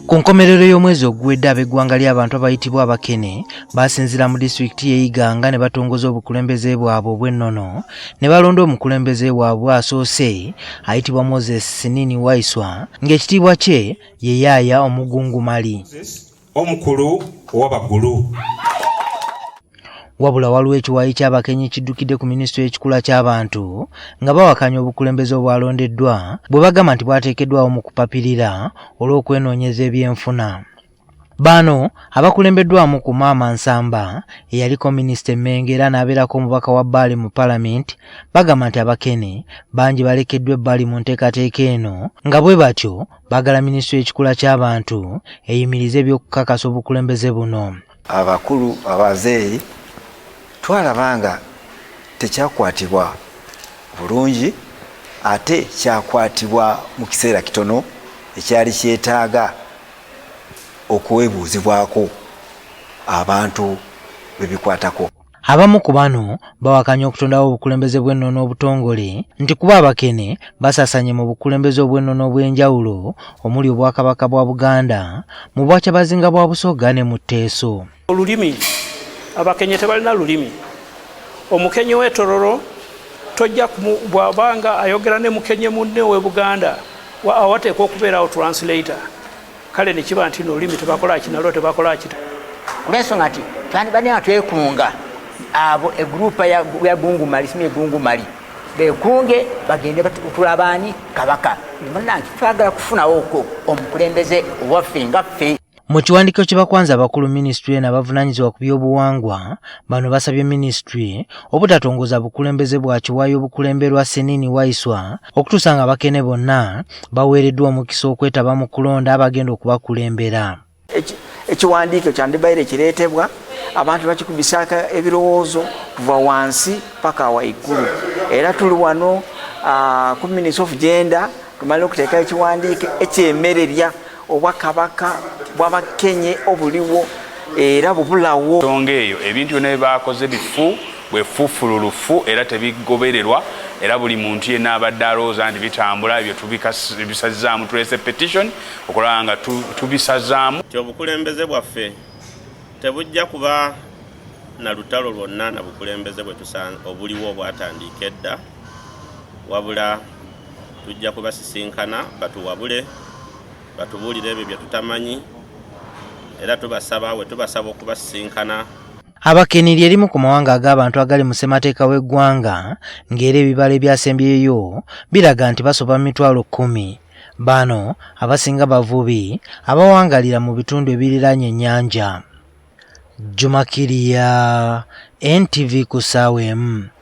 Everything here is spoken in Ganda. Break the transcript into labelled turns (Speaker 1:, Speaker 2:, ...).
Speaker 1: Ku nkomerero y'omwezi oguwedde ab'eggwanga ly'abantu abayitibwa abakene basinzira mu disitulikiti y'Iganga ne batongoza obukulembeze bwabwe obw'ennono ne balonda omukulembeze waabwe asoose ayitibwa Moses Sinini Waiswa ng'ekitiibwa kye ye Yaaya Omugungumali
Speaker 2: omukulu ow'abaggulu.
Speaker 1: Wabula waliwo ekiwaayi ky'abakenyi kiddukidde ku minisitule y'ekikula ky'abantu nga bawakanya obukulembeze obwalondeddwa bwe bagamba nti bwateekeddwawo mu kupapirira olw'okwenoonyeza ebyenfuna. Bano abakulembeddwamu ku Maama Nsamba eyaliko minisita Mmengo era n'abeerako omubaka wa Bbaale mu Paalamenti bagamba nti abakene bangi balekeddwa ebbali mu nteekateeka eno nga bwe batyo baagala minisitule y'ekikula ky'abantu eyimirize eby'okukakasa obukulembeze buno.
Speaker 3: Abakulu abazeeyi twalabanga tekyakwatibwa bulungi ate kyakwatibwa mu kiseera kitono ekyali kyetaaga okuwebuuzibwako abantu bebikwatako.
Speaker 1: Abamu ku bano bawakanya okutondawo obukulembeze bw'ennono obutongole nti kuba abakene basasanye mu bukulembeze obw'ennono obw'enjawulo omuli obwakabaka bwa Buganda mu Bwakyabazinga bwa Busoga ne mu Tteeso.
Speaker 4: Olulimi abakenye tebalina lulimi. Omukenye w'etororo tojja bw'abanga ayogera ne mukenye munne we Buganda awateekwa okubeerawo translator. Kale ne kiba nti n'olulimi tebakola kinalo tebakola kita.
Speaker 5: Olw'ensonga nti twandibadde nga twekunga abo egrupa ya Gungumali simu Gungumali bekunge bagende tulabaani kabaka. Munange twagala kufunawo okwo omukulembeze owaffe nga ffe.
Speaker 1: Mu kiwandiiko kye bakwanza abakulu minisitule n'abavunaanyizibwa ku by'obuwangwa bano basabye minisitule obutatongoza bukulembeze bwa kiwaayo obukulemberwa Sinini Waiswa okutuusa nga abakene bonna baweereddwa omukisa okwetaba mu kulonda abagenda okubakulembera.
Speaker 6: Ekiwandiiko kyandibaire kireetebwa abantu bakikubisaka ebirowoozo kuva wansi paka waigulu era tuli wano ku Ministry of Gender tumale okuteeka ekiwandiiko ekyemererya obwakabaka bw'abakenye obuliwo era bubulawo.
Speaker 7: Nsonga eyo ebintu byonna bye baakoze bifu bwefuufululufu era tebigobererwa era buli muntu yenna abadde alowooza nti bitambula ebyo tubisazaamu tulese petition okulaba nga tubisazaamu.
Speaker 8: Obukulembeze bwaffe tebujja kuba na lutalo lwonna na bukulembeze bwe obuliwo obwatandika edda, wabula tujja kubasisinkana batuwabule batubuulire ebyo bye tutamanyi era tubasaba okubasisinkana.
Speaker 1: Abakene ly'erimu ku mawanga ag'abantu agali mu ssemateeka w'eggwanga ng'era ebibala ebyasembyeyo biraga nti basoba 10,000. Bano abasinga bavubi abawangalira mu bitundu ebiriraanye ennyanja. Juma Kiriya, NTV ku ssaawa emu.